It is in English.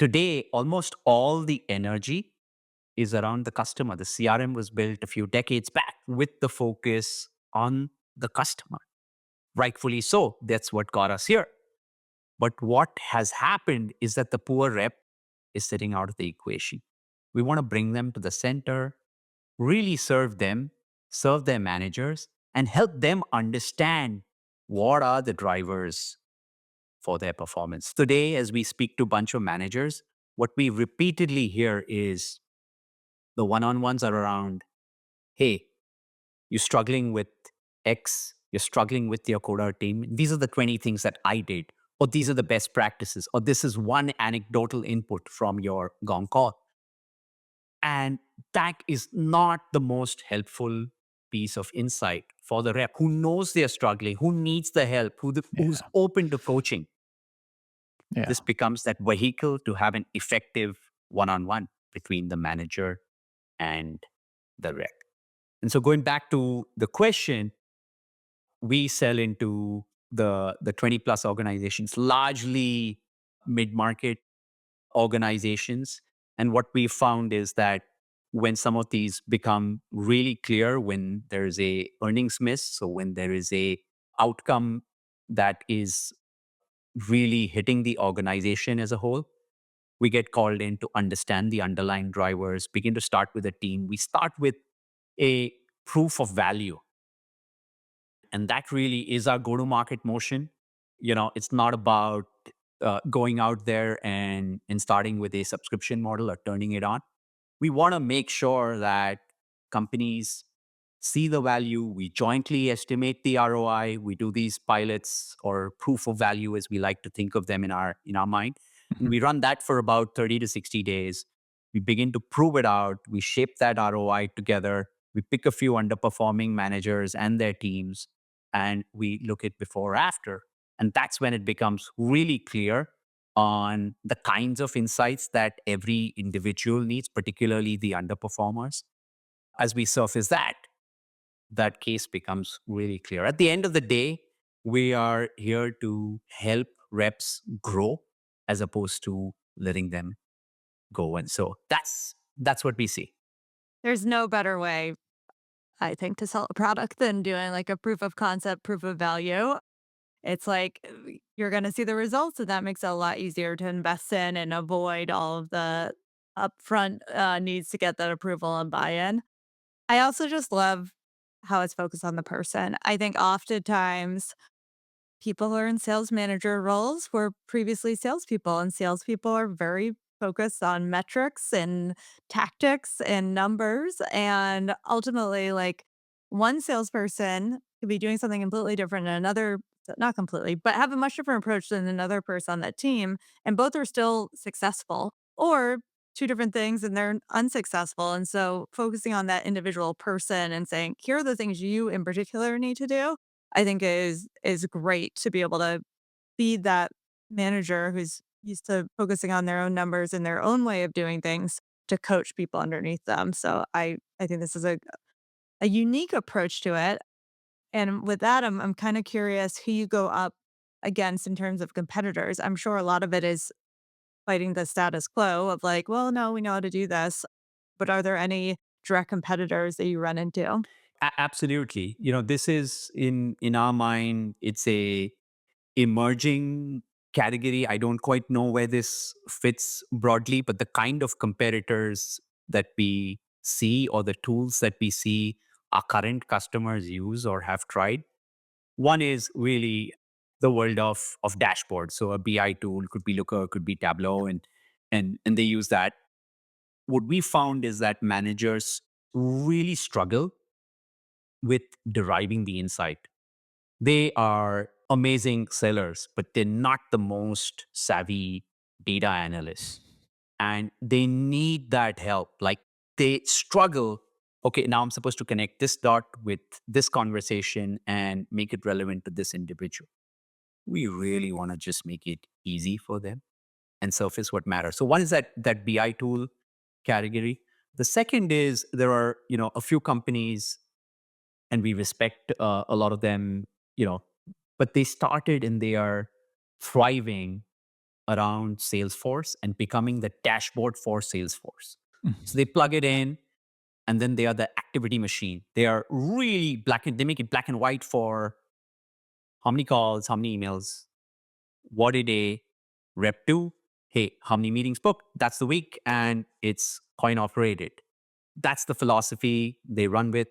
Today, almost all the energy is around the customer. The CRM was built a few decades back with the focus on the customer. Rightfully so. That's what got us here. But what has happened is that the poor rep is sitting out of the equation. We want to bring them to the center, really serve them, serve their managers, and help them understand what are the drivers for their performance. Today, as we speak to a bunch of managers, what we repeatedly hear is the one on ones are around, hey, you're struggling with X, you're struggling with your Coda team. These are the 20 things that I did, or these are the best practices, or this is one anecdotal input from your Gong call. And that is not the most helpful piece of insight for the rep who knows they're struggling, who needs the help, who's Yeah. open to coaching. Yeah. This becomes that vehicle to have an effective one on one between the manager and the rep. And so going back to the question, we sell into the 20 plus organizations, largely mid-market organizations. And what we found is that when some of these become really clear, when there is a earnings miss, so when there is a outcome that is really hitting the organization as a whole, we get called in to understand the underlying drivers, begin to start with a team. We start with a proof of value. And that really is our go to market motion. It's not about going out there and starting with a subscription model or turning it on. We want to make sure that companies see the value. We jointly estimate the ROI. We do these pilots or proof of value, as we like to think of them in our mind. And Mhm. we run that for about 30 to 60 days. We begin to prove it out. We shape that ROI together. We pick a few underperforming managers and their teams, and we look at before after. And that's when it becomes really clear on the kinds of insights that every individual needs, particularly the underperformers. As we surface that, that case becomes really clear. At the end of the day, we are here to help reps grow as opposed to letting them go. And so that's what we see. There's no better way, I think, to sell a product than doing like a proof of concept, proof of value. It's like you're going to see the results, and that makes it a lot easier to invest in and avoid all of the upfront needs to get that approval and buy in. I also just love how it's focused on the person. I think oftentimes people who are in sales manager roles were previously salespeople, and salespeople are very focused on metrics and tactics and numbers. And ultimately, like one salesperson could be doing something completely different than another, not completely, but have a much different approach than another person on that team. And both are still successful, or two different things and they're unsuccessful. And so focusing on that individual person and saying, here are the things you in particular need to do, I think is great to be able to be that manager who's used to focusing on their own numbers and their own way of doing things to coach people underneath them. So I think this is a unique approach to it. And with that, I'm kind of curious who you go up against in terms of competitors. I'm sure a lot of it is fighting the status quo of like, well, no, we know how to do this. But are there any direct competitors that you run into? Absolutely. This is in our mind, it's a emerging category. I don't quite know where this fits broadly, but the kind of competitors that we see or the tools that we see our current customers use or have tried. One is really the world of dashboards. So a BI tool could be Looker, could be Tableau, and they use that. What we found is that managers really struggle with deriving the insight. They are amazing sellers, but they're not the most savvy data analysts. And they need that help. Like they struggle. Okay, now I'm supposed to connect this dot with this conversation and make it relevant to this individual. We really want to just make it easy for them and surface what matters. So one is that BI tool category. The second is there are a few companies, and we respect a lot of them, you know, but they started and they are thriving around Salesforce and becoming the dashboard for Salesforce. Mhm. So they plug it in, and then they are the activity machine. They are really black and they make it black and white for how many calls, how many emails, what a day, rep two, hey, how many meetings booked? That's the week, and it's coin operated. That's the philosophy they run with.